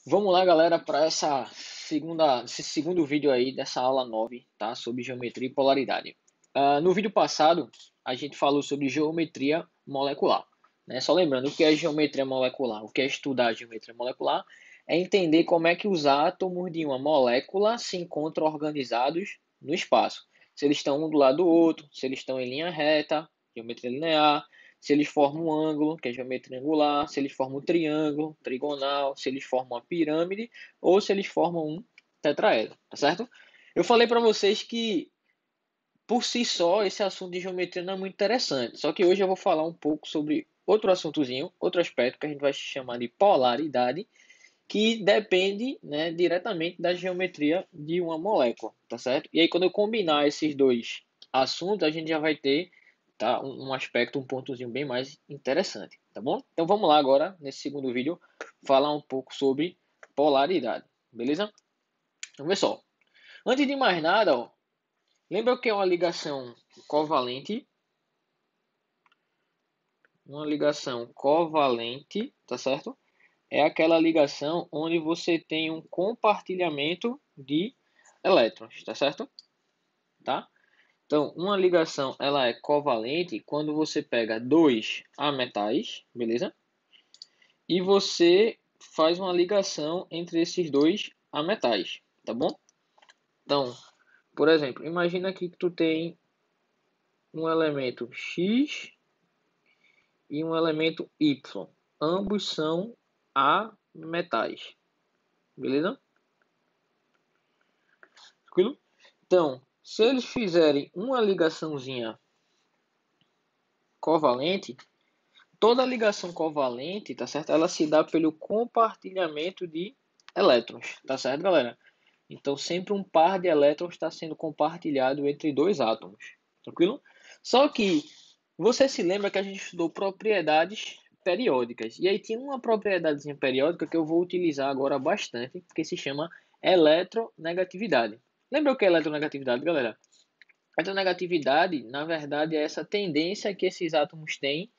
Vamos lá, galera, para esse segundo vídeo aí dessa aula 9, tá? Sobre geometria e polaridade. No vídeo passado, a gente falou sobre geometria molecular, né? Só lembrando, o que é geometria molecular? O que é estudar geometria molecular? É entender como é que os átomos de uma molécula se encontram organizados no espaço. Se eles estão um do lado do outro, se eles estão em linha reta, geometria linear, se eles formam um ângulo, que é geometria angular, se eles formam um triângulo, trigonal, se eles formam uma pirâmide ou se eles formam um tetraedro, tá certo? Eu falei para vocês que por si só esse assunto de geometria não é muito interessante, só que hoje eu vou falar um pouco sobre outro assuntozinho, outro aspecto que a gente vai chamar de polaridade, que depende, né, diretamente da geometria de uma molécula, tá certo? E aí quando eu combinar esses dois assuntos, a gente já vai ter, tá, um aspecto, um pontozinho bem mais interessante, tá bom? Então vamos lá agora, nesse segundo vídeo, falar um pouco sobre polaridade, beleza? Então, vê só. Antes de mais nada, ó, lembra o que é uma ligação covalente? Uma ligação covalente, tá certo? É aquela ligação onde você tem um compartilhamento de elétrons, tá certo? Tá? Então, uma ligação ela é covalente quando você pega dois ametais, beleza? E você faz uma ligação entre esses dois ametais, tá bom? Então, por exemplo, imagina aqui que tu tem um elemento X e um elemento Y. Ambos são ametais, beleza? Tranquilo? Então, se eles fizerem uma ligaçãozinha covalente, toda ligação covalente, tá certo? Ela se dá pelo compartilhamento de elétrons, tá certo, galera? Então, sempre um par de elétrons está sendo compartilhado entre dois átomos, tranquilo? Só que você se lembra que a gente estudou propriedades periódicas. E aí tinha uma propriedadezinha periódica que eu vou utilizar agora bastante, que se chama eletronegatividade. Lembra o que é eletronegatividade, galera? A eletronegatividade, na verdade, é essa tendência que esses átomos têm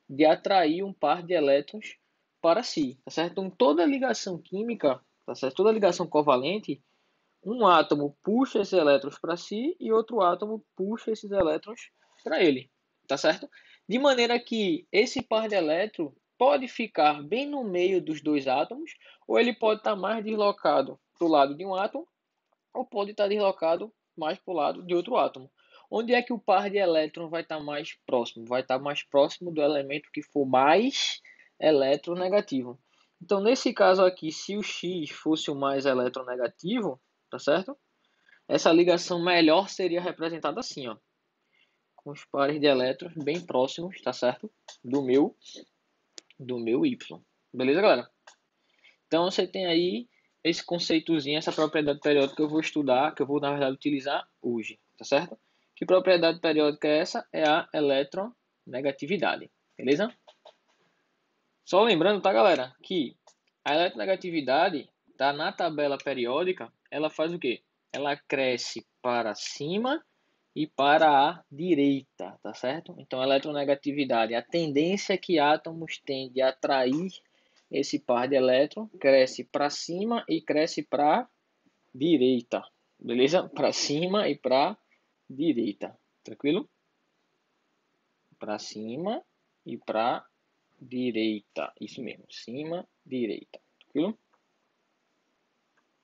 de atrair um par de elétrons para si, tá certo? Então, toda ligação química, tá certo? Toda ligação covalente, um átomo puxa esses elétrons para si e outro átomo puxa esses elétrons para ele, tá certo? De maneira que esse par de elétrons pode ficar bem no meio dos dois átomos, ou ele pode estar mais deslocado para o lado de um átomo, ou pode estar deslocado mais para o lado de outro átomo. Onde é que o par de elétrons vai estar mais próximo? Vai estar mais próximo do elemento que for mais eletronegativo. Então, nesse caso aqui, se o X fosse o mais eletronegativo, tá certo? Essa ligação melhor seria representada assim, ó, com os pares de elétrons bem próximos, tá certo? Do meu Y. Beleza, galera? Então, você tem aí esse conceitozinho, essa propriedade periódica que eu vou estudar, que eu vou, na verdade, utilizar hoje, tá certo? Que propriedade periódica é essa? É a eletronegatividade, beleza? Só lembrando, tá, galera, que a eletronegatividade tá na tabela periódica, ela faz o quê? Ela cresce para cima e para a direita, tá certo? Então, a eletronegatividade, a tendência que átomos têm de atrair esse par de elétrons, cresce para cima e cresce para direita, beleza? Para cima e para direita, tranquilo? Para cima e para direita, isso mesmo, cima, direita, tranquilo?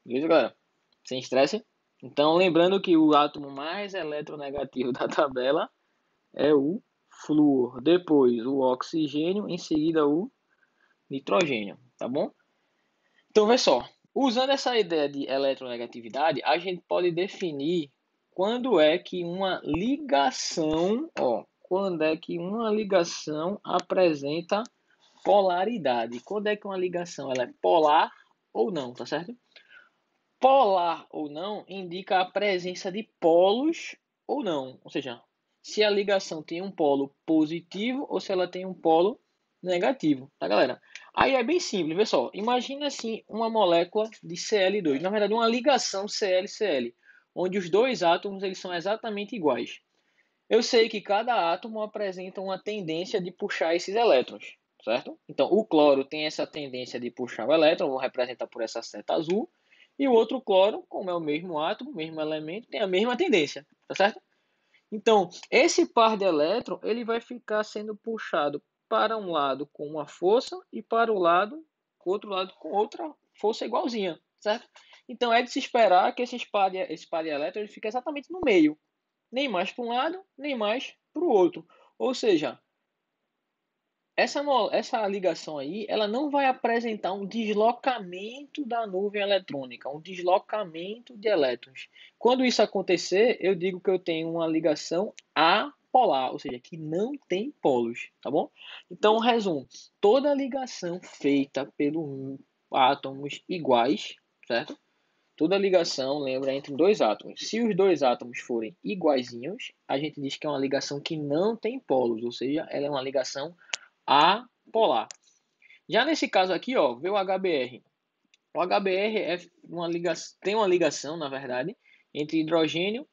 Beleza, galera? Sem estresse? Então, lembrando que o átomo mais eletronegativo da tabela é o flúor, depois o oxigênio, em seguida o nitrogênio, tá bom? Então, vê só, usando essa ideia de eletronegatividade, a gente pode definir quando é que uma ligação, ó, quando é que uma ligação apresenta polaridade. Quando é que uma ligação ela é polar ou não, tá certo? Polar ou não indica a presença de polos ou não, ou seja, se a ligação tem um polo positivo ou se ela tem um polo negativo, tá, galera? Aí é bem simples, vê só. Imagina assim uma molécula de Cl2, na verdade uma ligação Cl-Cl, onde os dois átomos eles são exatamente iguais. Eu sei que cada átomo apresenta uma tendência de puxar esses elétrons. certo? Então, o cloro tem essa tendência de puxar o elétron, vou representar por essa seta azul, e o outro cloro, como é o mesmo átomo, mesmo elemento, tem a mesma tendência, tá certo? Então, esse par de elétron, ele vai ficar sendo puxado para um lado com uma força e para o outro lado com outra força igualzinha, certo? Então, é de se esperar que esse par de elétrons ele fique exatamente no meio, nem mais para um lado, nem mais para o outro. Ou seja, essa ligação aí, ela não vai apresentar um deslocamento da nuvem eletrônica, um deslocamento de elétrons. Quando isso acontecer, eu digo que eu tenho uma ligação apolar, ou seja, que não tem polos, tá bom? Então, resumo, toda ligação feita pelos átomos iguais, certo? Toda ligação, lembra, entre dois átomos. Se os dois átomos forem iguaizinhos, a gente diz que é uma ligação que não tem polos, ou seja, ela é uma ligação apolar. Já nesse caso aqui, ó, vê o HBr. O HBr tem uma ligação, na verdade, entre hidrogênio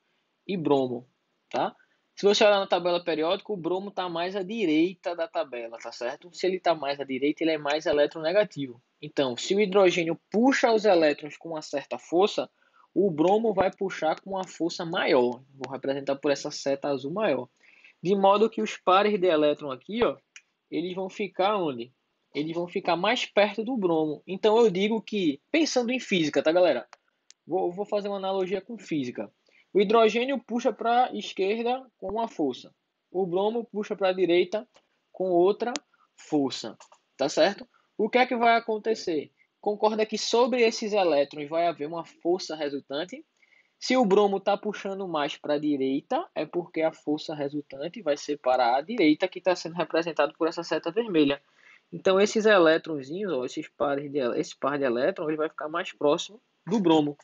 e bromo, tá? Se você olhar na tabela periódica, o bromo está mais à direita da tabela, tá certo? Se ele está mais à direita, ele é mais eletronegativo. Então, se o hidrogênio puxa os elétrons com uma certa força, o bromo vai puxar com uma força maior. Vou representar por essa seta azul maior. De modo que os pares de elétron aqui, ó, eles vão ficar onde? Eles vão ficar mais perto do bromo. Então eu digo que, pensando em física, tá, galera? Vou fazer uma analogia com física. O hidrogênio puxa para a esquerda com uma força. O bromo puxa para a direita com outra força. Tá certo? O que é que vai acontecer? Concorda que sobre esses elétrons vai haver uma força resultante? Se o bromo está puxando mais para a direita, é porque a força resultante vai ser para a direita, que está sendo representado por essa seta vermelha. Então, esses elétronzinhos, ó, esse par de elétrons, ele vai ficar mais próximo do bromo.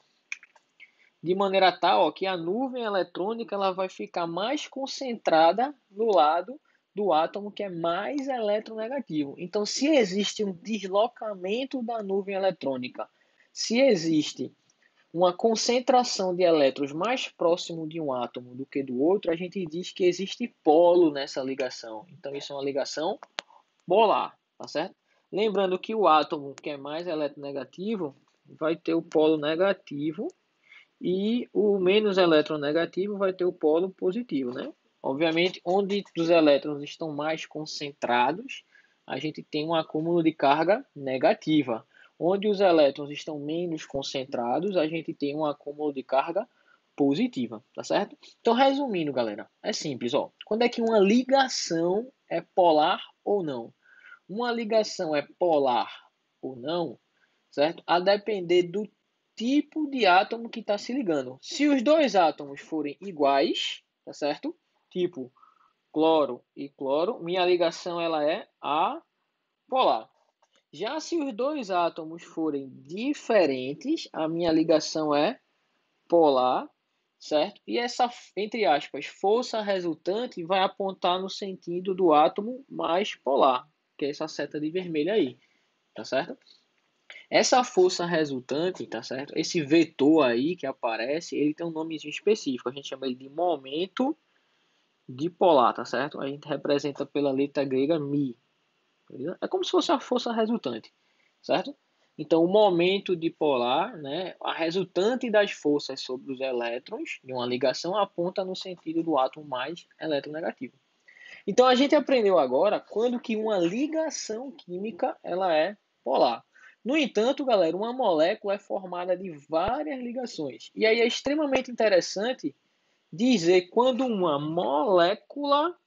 De maneira tal ó, que a nuvem eletrônica ela vai ficar mais concentrada no lado do átomo que é mais eletronegativo. Então, se existe um deslocamento da nuvem eletrônica, se existe uma concentração de elétrons mais próximo de um átomo do que do outro, a gente diz que existe polo nessa ligação. Então, isso é uma ligação polar, tá certo? Lembrando que o átomo que é mais eletronegativo vai ter o polo negativo e o menos eletronegativo vai ter o polo positivo, né? Obviamente, onde os elétrons estão mais concentrados, a gente tem um acúmulo de carga negativa. Onde os elétrons estão menos concentrados, a gente tem um acúmulo de carga positiva, tá certo? Então, resumindo, galera, é simples, ó. Quando é que uma ligação é polar ou não? Uma ligação é polar ou não, certo? A depender do tipo de átomo que está se ligando. Se os dois átomos forem iguais, tá certo? Tipo cloro e cloro, minha ligação ela é apolar. Já se os dois átomos forem diferentes, a minha ligação é polar, certo? E essa, entre aspas, força resultante vai apontar no sentido do átomo mais polar, que é essa seta de vermelho aí, tá certo? Essa força resultante, tá certo? Esse vetor aí que aparece, ele tem um nomezinho específico, a gente chama ele de momento dipolar, tá certo? A gente representa pela letra grega mi, beleza? É como se fosse a força resultante, certo? Então, o momento dipolar, né, a resultante das forças sobre os elétrons de uma ligação aponta no sentido do átomo mais eletronegativo. Então, a gente aprendeu agora quando que uma ligação química ela é polar. No entanto, galera, uma molécula é formada de várias ligações. E aí é extremamente interessante dizer quando uma molécula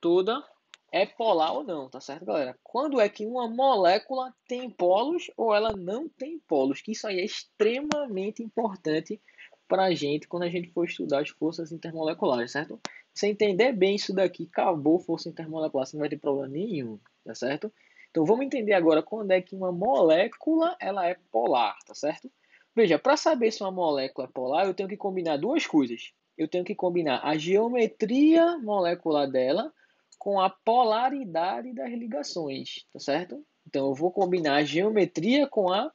toda é polar ou não, tá certo, galera? Quando é que uma molécula tem polos ou ela não tem polos, que isso aí é extremamente importante para a gente quando a gente for estudar as forças intermoleculares, certo? Se entender bem isso daqui, acabou força intermolecular, você não vai ter problema nenhum, tá certo? Então vamos entender agora quando é que uma molécula ela é polar, tá certo? Veja, para saber se uma molécula é polar, eu tenho que combinar duas coisas. Eu tenho que combinar a geometria molecular dela com a polaridade das ligações, tá certo? Então eu vou combinar a geometria com a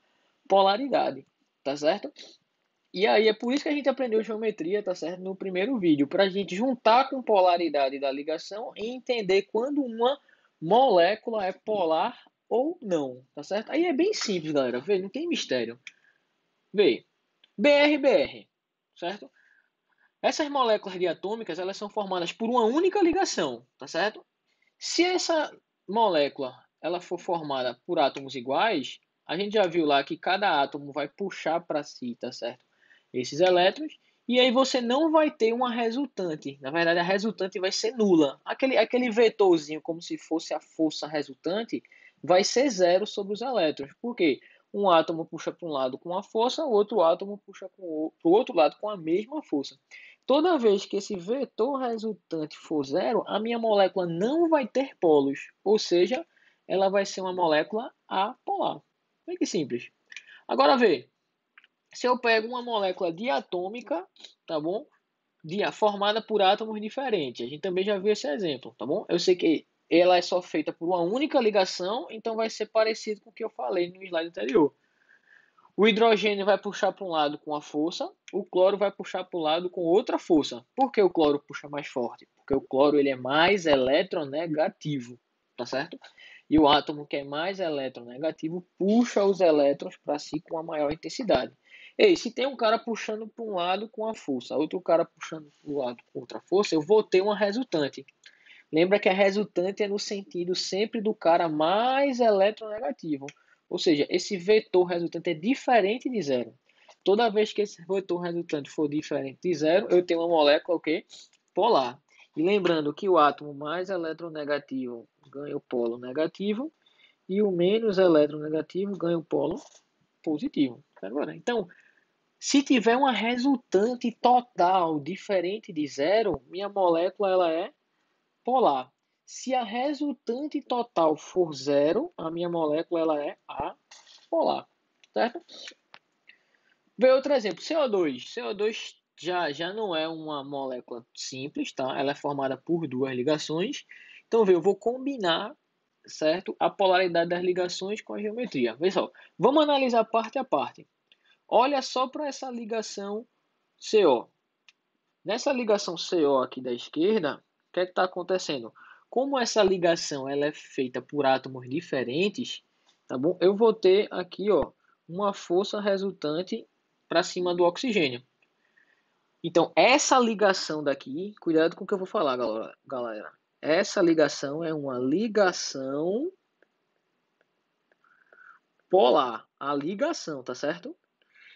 polaridade, tá certo? E aí é por isso que a gente aprendeu geometria, tá certo? No primeiro vídeo, para a gente juntar com polaridade da ligação e entender quando uma molécula é polar ou não, tá certo? Aí é bem simples, galera, vê, não tem mistério. Vê, BR, certo? Essas moléculas diatômicas, elas são formadas por uma única ligação, tá certo? Se essa molécula ela for formada por átomos iguais, a gente já viu lá que cada átomo vai puxar para si, tá certo? Esses elétrons, e aí você não vai ter uma resultante. Na verdade, a resultante vai ser nula. Aquele vetorzinho, como se fosse a força resultante, vai ser zero sobre os elétrons. Por quê? Um átomo puxa para um lado com a força, o outro átomo puxa para o outro lado com a mesma força. Toda vez que esse vetor resultante for zero, a minha molécula não vai ter polos, ou seja, ela vai ser uma molécula apolar. Bem que simples. Agora vê, se eu pego uma molécula diatômica, tá bom? Formada por átomos diferentes. A gente também já viu esse exemplo, tá bom? Eu sei que ela é só feita por uma única ligação, então vai ser parecido com o que eu falei no slide anterior. O hidrogênio vai puxar para um lado com a força, o cloro vai puxar para o lado com outra força. Por que o cloro puxa mais forte? Porque o cloro ele é mais eletronegativo, tá certo? E o átomo que é mais eletronegativo puxa os elétrons para si com a maior intensidade. Ei, se tem um cara puxando para um lado com a força, outro cara puxando para o lado com outra força, eu vou ter uma resultante. Lembra que a resultante é no sentido sempre do cara mais eletronegativo. Ou seja, esse vetor resultante é diferente de zero. Toda vez que esse vetor resultante for diferente de zero, eu tenho uma molécula o quê? Polar. E lembrando que o átomo mais eletronegativo ganha o polo negativo e o menos eletronegativo ganha o polo positivo. Agora, então, se tiver uma resultante total diferente de zero, minha molécula ela é polar. Se a resultante total for zero, a minha molécula ela é apolar, certo? Vê outro exemplo, CO2. CO2 já não é uma molécula simples, tá? Ela é formada por duas ligações. Então, vê, eu vou combinar, certo? A polaridade das ligações com a geometria. Vê só, vamos analisar parte a parte. Olha só para essa ligação CO. Nessa ligação CO aqui da esquerda, o que é que está acontecendo? Como essa ligação ela é feita por átomos diferentes, tá bom? Eu vou ter aqui, ó, uma força resultante para cima do oxigênio. Então, essa ligação daqui, cuidado com o que eu vou falar, galera. Essa ligação é uma ligação polar, a ligação, tá certo?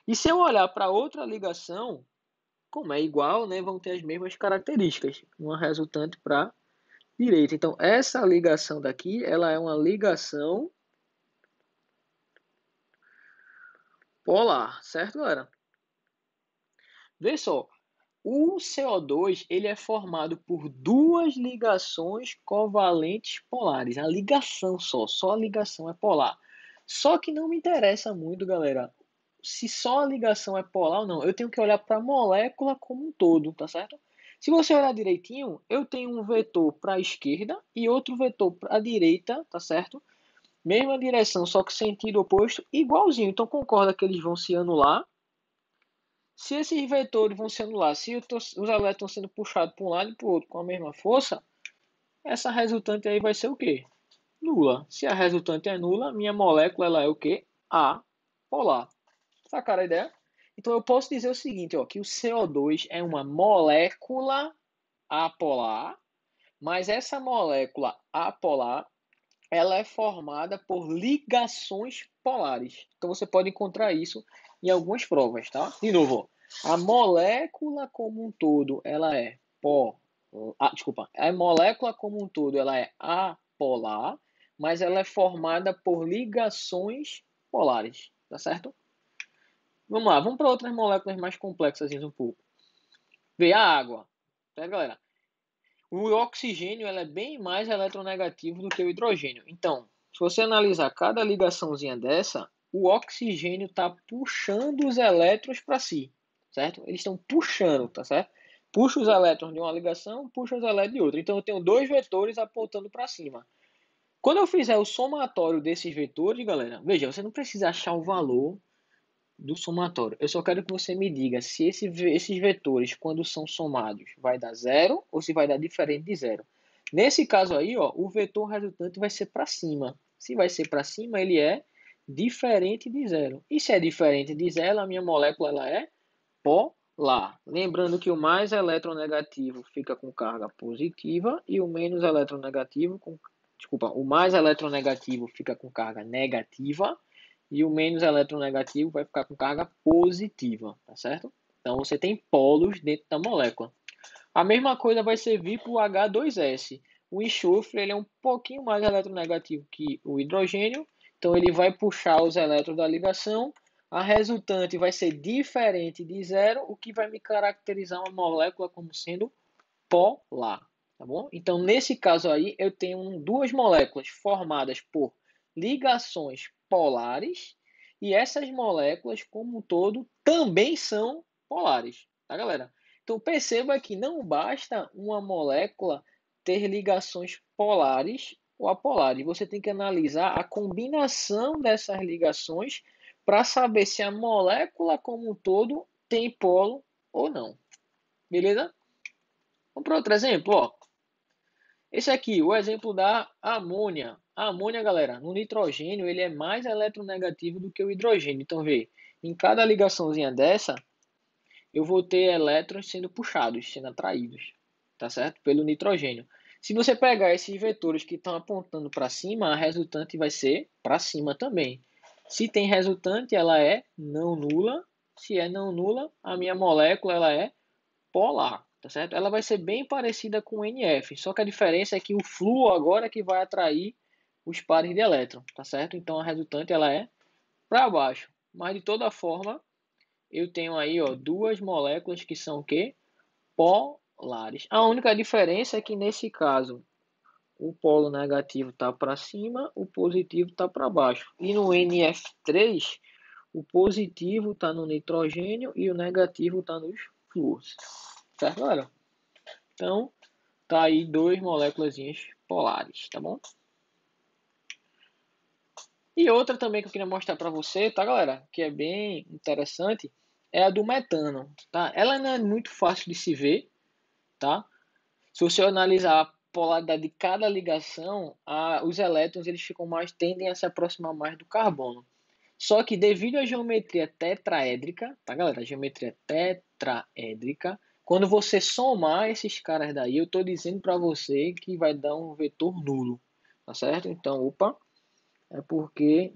E se eu olhar para outra ligação, como é igual, né, vão ter as mesmas características. Uma resultante para direita. Então, essa ligação daqui, ela é uma ligação polar, certo, galera? Vê só, o CO2 ele é formado por duas ligações covalentes polares. A ligação só a ligação é polar. Só que não me interessa muito, galera, se só a ligação é polar ou não. Eu tenho que olhar para a molécula como um todo, tá certo? Se você olhar direitinho, eu tenho um vetor para a esquerda e outro vetor para a direita, tá certo? Mesma direção, só que sentido oposto, igualzinho. Então concorda que eles vão se anular. Se esses vetores vão se anular, se os elétrons estão sendo puxados para um lado e para o outro com a mesma força, essa resultante aí vai ser o quê? Nula. Se a resultante é nula, minha molécula ela é o quê? Apolar. Sacaram a ideia? Então eu posso dizer o seguinte, ó, que o CO2 é uma molécula apolar, mas essa molécula apolar ela é formada por ligações polares. Então você pode encontrar isso em algumas provas, tá? De novo, a molécula como um todo, ela é desculpa, a molécula como um todo, ela é apolar, mas ela é formada por ligações polares, tá certo? Vamos lá, vamos para outras moléculas mais complexas um pouco. Vê a água, tá, galera? O oxigênio ela é bem mais eletronegativo do que o hidrogênio. Então, se você analisar cada ligaçãozinha dessa, o oxigênio está puxando os elétrons para si, certo? Eles estão puxando, tá certo? Puxa os elétrons de uma ligação, puxa os elétrons de outra. Então, eu tenho dois vetores apontando para cima. Quando eu fizer o somatório desses vetores, galera, veja, você não precisa achar o valor do somatório. Eu só quero que você me diga se esses vetores, quando são somados, vai dar zero ou se vai dar diferente de zero. Nesse caso aí, ó, o vetor resultante vai ser para cima. Se vai ser para cima, ele é diferente de zero. E se é diferente de zero, a minha molécula ela é polar. Lembrando que o mais eletronegativo fica com carga positiva e o menos eletronegativo com, desculpa, o mais eletronegativo fica com carga negativa e o menos eletronegativo vai ficar com carga positiva, tá certo? Então você tem polos dentro da molécula. A mesma coisa vai servir para o H2S. O enxofre ele é um pouquinho mais eletronegativo que o hidrogênio, então ele vai puxar os elétrons da ligação. A resultante vai ser diferente de zero, o que vai me caracterizar uma molécula como sendo polar, tá bom? Então, nesse caso aí, eu tenho duas moléculas formadas por ligações polares e essas moléculas, como um todo, também são polares, tá, galera? Então, perceba que não basta uma molécula ter ligações polares ou apolares. Você tem que analisar a combinação dessas ligações para saber se a molécula como um todo tem polo ou não. Beleza? Vamos para outro exemplo, ó. Esse aqui, o exemplo da amônia. A amônia, galera, no nitrogênio, ele é mais eletronegativo do que o hidrogênio. Então, vê, em cada ligaçãozinha dessa, eu vou ter elétrons sendo puxados, sendo atraídos, tá certo? Pelo nitrogênio. Se você pegar esses vetores que estão apontando para cima, a resultante vai ser para cima também. Se tem resultante, ela é não nula. Se é não nula, a minha molécula ela é polar, tá certo? Ela vai ser bem parecida com o NF, só que a diferença é que o flúor agora é que vai atrair os pares de elétron, tá certo? Então a resultante ela é para baixo. Mas de toda forma, eu tenho aí, ó, duas moléculas que são o quê? Polares. A única diferença é que nesse caso o polo negativo está para cima, o positivo está para baixo. E no NF3, o positivo está no nitrogênio e o negativo está nos flúors. Certo, galera? Então, tá aí duas moléculas polares, tá bom? E outra também que eu queria mostrar para você, tá, galera? Que é bem interessante, é a do metano, tá? Ela não é muito fácil de se ver, tá? Se você analisar a polaridade de cada ligação, os elétrons eles ficam mais, tendem a se aproximar mais do carbono. Só que devido à geometria tetraédrica, tá, galera? A geometria tetraédrica, quando você somar esses caras daí, eu estou dizendo para você que vai dar um vetor nulo, tá certo? Então, opa, é porque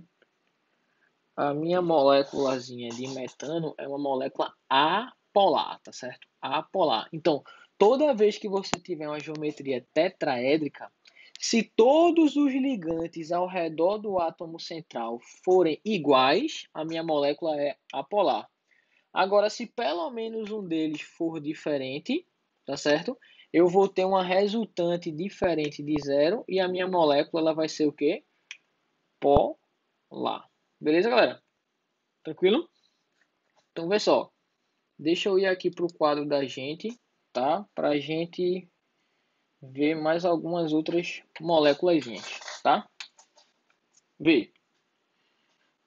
a minha moléculazinha de metano é uma molécula apolar, tá certo? Apolar. Então, toda vez que você tiver uma geometria tetraédrica, se todos os ligantes ao redor do átomo central forem iguais, a minha molécula é apolar. Agora, se pelo menos um deles for diferente, tá certo? Eu vou ter uma resultante diferente de zero e a minha molécula ela vai ser o quê? Polar. Beleza, galera? Tranquilo? Então, vê só. Deixa eu ir aqui para o quadro da gente, tá? Para a gente ver mais algumas outras moléculas, tá? Vê.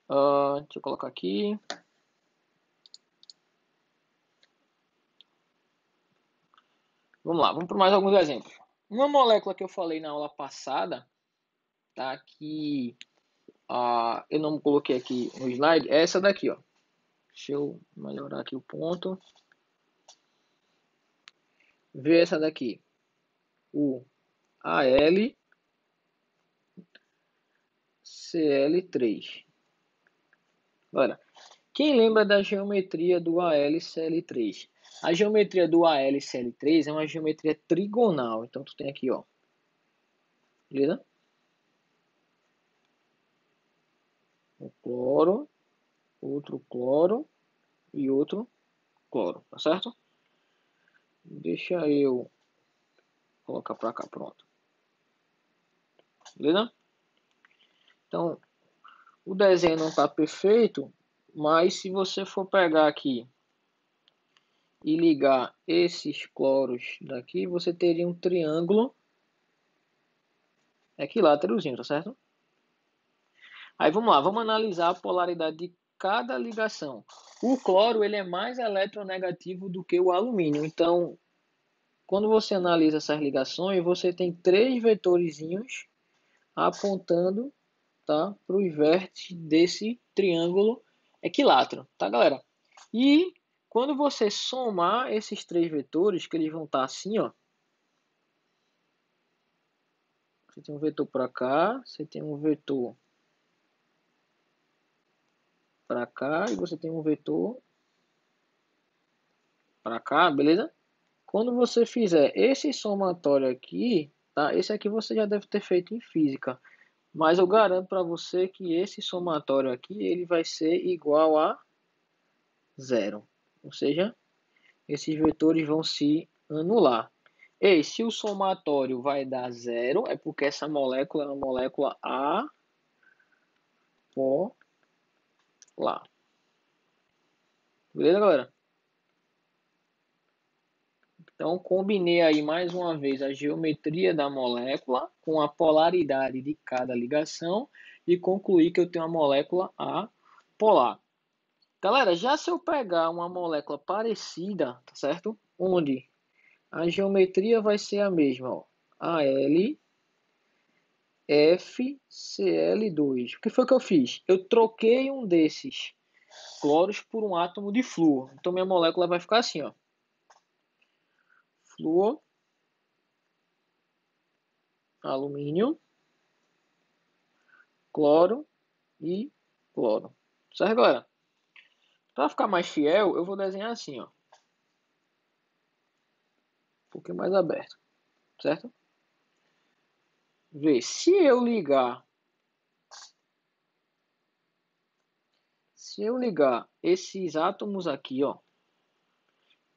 Deixa eu colocar aqui. Vamos lá, vamos para mais alguns exemplos. Uma molécula que eu falei na aula passada, tá? Que eu não coloquei aqui no slide, é essa daqui, ó. Deixa eu melhorar aqui o ponto. Vê essa daqui. O AlCl3. Olha, quem lembra da geometria do AlCl3? A geometria do AlCl3 é uma geometria trigonal. Então, tu tem aqui, ó. Beleza? Um cloro, outro cloro e outro cloro, tá certo? Deixa eu colocar para cá, pronto. Beleza? Então, o desenho não está perfeito, mas se você for pegar aqui e ligar esses cloros daqui, você teria um triângulo equiláterozinho, tá certo? Aí vamos lá, vamos analisar a polaridade de cada ligação. O cloro ele é mais eletronegativo do que o alumínio, então quando você analisa essas ligações, você tem três vetorzinhos apontando, tá, para os vértices desse triângulo equilátero, tá, galera? E quando você somar esses três vetores, que eles vão estar assim, ó. Você tem um vetor para cá, você tem um vetor para cá e você tem um vetor para cá, beleza? Quando você fizer esse somatório aqui, tá? Esse aqui você já deve ter feito em física, mas eu garanto para você que esse somatório aqui ele vai ser igual a zero, ou seja, esses vetores vão se anular. E se o somatório vai dar zero, é porque essa molécula é uma molécula apolar. Beleza, galera? Então, combinei aí mais uma vez a geometria da molécula com a polaridade de cada ligação e concluí que eu tenho uma molécula apolar. Galera, já se eu pegar uma molécula parecida, tá certo? Onde a geometria vai ser a mesma, ó. AlFCl2. O que foi que eu fiz? Eu troquei um desses cloros por um átomo de flúor. Então, minha molécula vai ficar assim, ó. Flúor, alumínio, cloro e cloro. Certo, galera? Para ficar mais fiel, eu vou desenhar assim, ó. Um pouquinho mais aberto. Certo? Vê, se eu ligar esses átomos aqui, ó,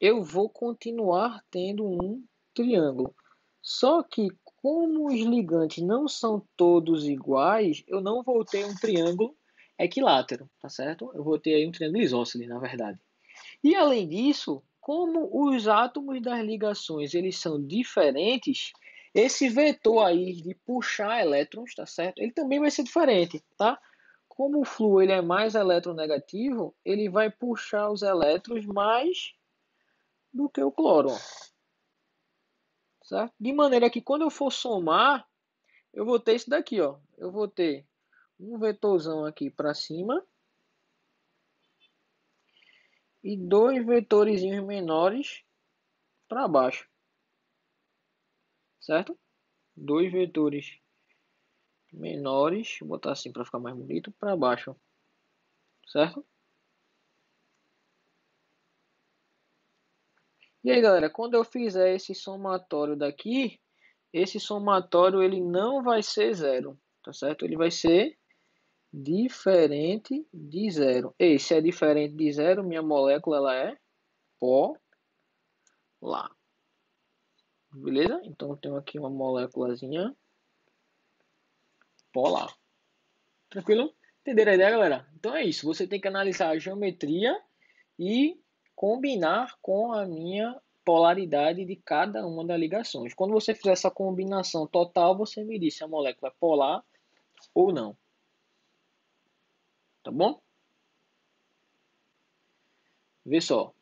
eu vou continuar tendo um triângulo. Só que como os ligantes não são todos iguais, eu não vou ter um triângulo equilátero, tá certo? Eu vou ter aí um triângulo isósceles, na verdade. E além disso, como os átomos das ligações eles são diferentes, esse vetor aí de puxar elétrons, tá certo? Ele também vai ser diferente, tá? Como o flúor ele é mais eletronegativo, ele vai puxar os elétrons mais do que o cloro, certo? De maneira que quando eu for somar, eu vou ter isso daqui, ó. Eu vou ter um vetorzão aqui para cima e dois vetorzinhos menores para baixo, certo? Dois vetores menores, vou botar assim para ficar mais bonito, para baixo, certo? E aí, galera, quando eu fizer esse somatório daqui, esse somatório ele não vai ser zero, tá certo? Ele vai ser diferente de zero. E se é diferente de zero, minha molécula ela é polar. Beleza? Então eu tenho aqui uma moléculazinha polar. Tranquilo? Entenderam a ideia, galera? Então é isso. Você tem que analisar a geometria e combinar com a minha polaridade de cada uma das ligações. Quando você fizer essa combinação total, você me diz se a molécula é polar ou não. Tá bom? Vê só.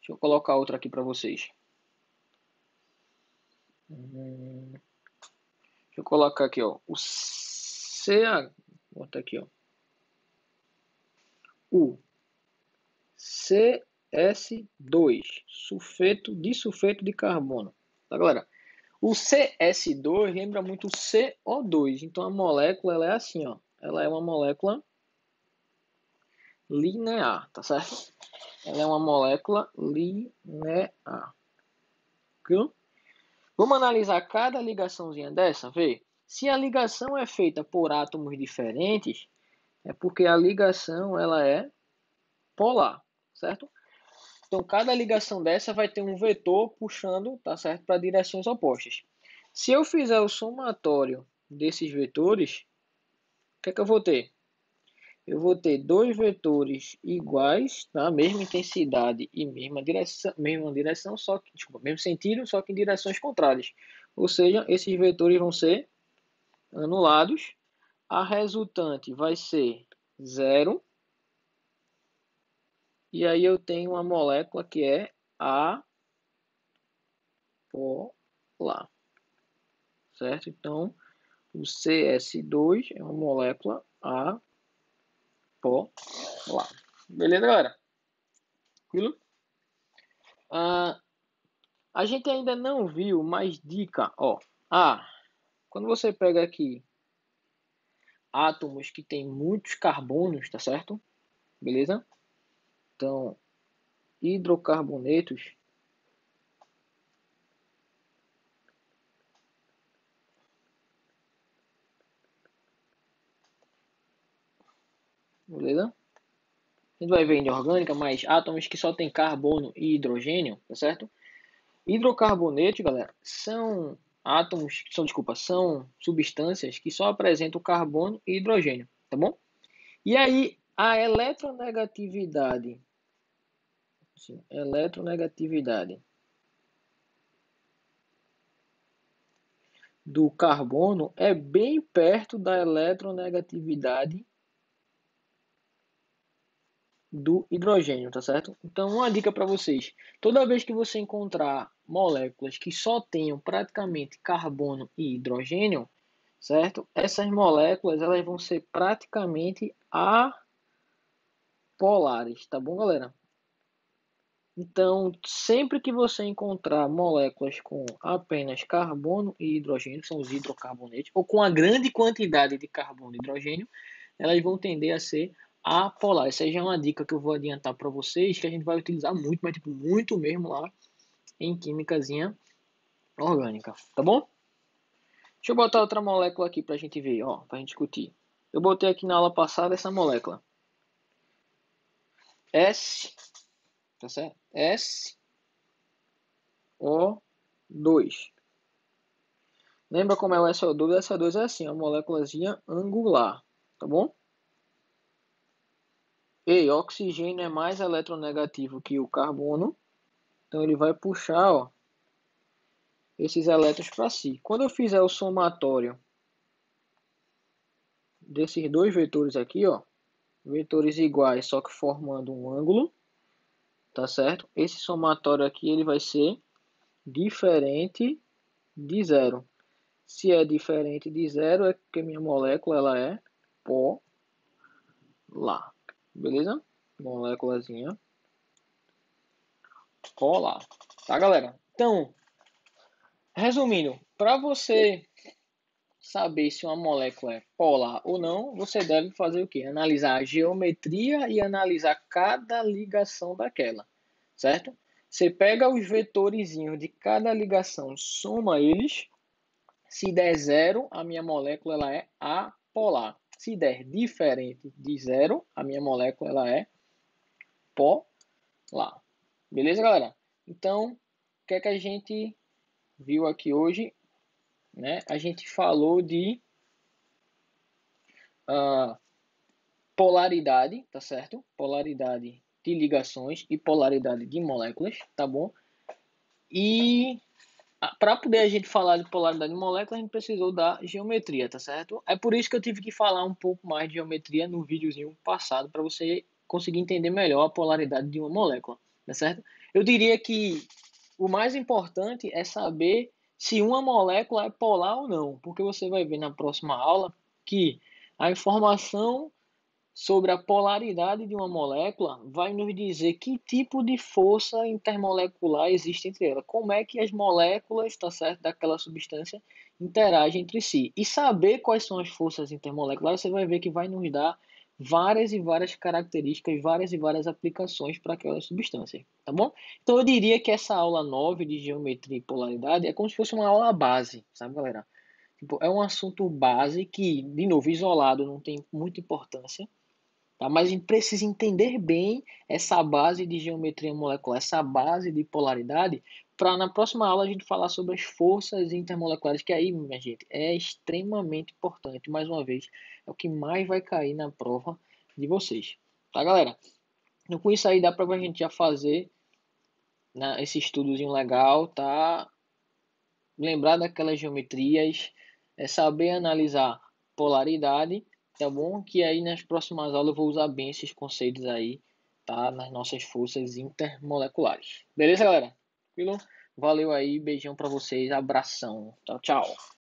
Deixa eu colocar outra aqui para vocês. Deixa eu colocar aqui, ó. O CH. Vou botar aqui, ó. O CS2, sulfeto de carbono. Tá, galera? O CS2 lembra muito o CO2. Então a molécula ela é assim, ó. Ela é uma molécula linear, tá certo? Ela é uma molécula linear. Viu? Vamos analisar cada ligaçãozinha dessa, vê? Se a ligação é feita por átomos diferentes, é porque a ligação ela é polar, certo? Então cada ligação dessa vai ter um vetor puxando, tá certo, para direções opostas. Se eu fizer o somatório desses vetores, o que é que eu vou ter? Eu vou ter dois vetores iguais, tá? Mesma intensidade e mesma direção, só que, desculpa, mesmo sentido, só que em direções contrárias. Ou seja, esses vetores vão ser anulados. A resultante vai ser zero. E aí eu tenho uma molécula que é apolar. apolar, certo? Então, o CS2 é uma molécula apolar. Beleza, galera? Tranquilo? A gente ainda não viu mais dica, ó. Quando você pega aqui átomos que tem muitos carbonos, tá certo? Beleza? Então, hidrocarbonetos. Beleza? A gente vai ver em orgânica, mas átomos que só tem carbono e hidrogênio, tá certo? Hidrocarbonetos, galera, são são substâncias que só apresentam carbono e hidrogênio, tá bom? E aí, a eletronegatividade, do carbono é bem perto da eletronegatividade do hidrogênio, tá certo? Então, uma dica para vocês: toda vez que você encontrar moléculas que só tenham praticamente carbono e hidrogênio, certo? Essas moléculas elas vão ser praticamente apolares, tá bom, galera? Então, sempre que você encontrar moléculas com apenas carbono e hidrogênio, que são os hidrocarbonetos, ou com a grande quantidade de carbono e hidrogênio, elas vão tender a ser apolar. Essa já é uma dica que eu vou adiantar para vocês, que a gente vai utilizar muito, mas tipo, muito mesmo lá em químicazinha orgânica, tá bom? Deixa eu botar outra molécula aqui para a gente ver, ó, para a gente discutir. Eu botei aqui na aula passada essa molécula. S, tá certo? SO2. Lembra como é o SO2? O SO2 é assim, uma moléculazinha angular, tá bom? E oxigênio é mais eletronegativo que o carbono, então ele vai puxar, ó, esses elétrons para si. Quando eu fizer o somatório desses dois vetores aqui, ó, vetores iguais, só que formando um ângulo, tá certo? Esse somatório aqui ele vai ser diferente de zero. Se é diferente de zero, é porque minha molécula ela é polar. Beleza? Moléculazinha polar. Tá, galera? Então, resumindo, para você saber se uma molécula é polar ou não, você deve fazer o quê? Analisar a geometria e analisar cada ligação daquela, certo? Você pega os vetorizinhos de cada ligação, soma eles. Se der zero, a minha molécula ela é apolar. Se der diferente de zero, a minha molécula ela é polar. Beleza, galera? Então, o que é que a gente viu aqui hoje? Né? A gente falou de polaridade, tá certo? Polaridade de ligações e polaridade de moléculas, tá bom? E para poder a gente falar de polaridade de moléculas, a gente precisou da geometria, tá certo? É por isso que eu tive que falar um pouco mais de geometria no videozinho passado, para você conseguir entender melhor a polaridade de uma molécula, tá certo? Eu diria que o mais importante é saber se uma molécula é polar ou não, porque você vai ver na próxima aula que a informação sobre a polaridade de uma molécula vai nos dizer que tipo de força intermolecular existe entre elas, como é que as moléculas, tá certo, daquela substância interagem entre si. E saber quais são as forças intermoleculares, você vai ver que vai nos dar várias e várias características, várias e várias aplicações para aquela substância, tá bom? Então eu diria que essa aula 9 de geometria e polaridade é como se fosse uma aula base, sabe, galera? Tipo, é um assunto base que, de novo, isolado não tem muita importância, tá? Mas a gente precisa entender bem essa base de geometria molecular, essa base de polaridade, para na próxima aula a gente falar sobre as forças intermoleculares, que aí, minha gente, é extremamente importante. Mais uma vez, é o que mais vai cair na prova de vocês. Tá, galera? Então, com isso aí dá para a gente já fazer, né, esse estudozinho legal, tá? Lembrar daquelas geometrias, saber analisar polaridade, tá bom? Que aí nas próximas aulas eu vou usar bem esses conceitos aí, tá? Nas nossas forças intermoleculares. Beleza, galera? Tranquilo? Valeu aí, beijão pra vocês, abração. Tchau, tchau.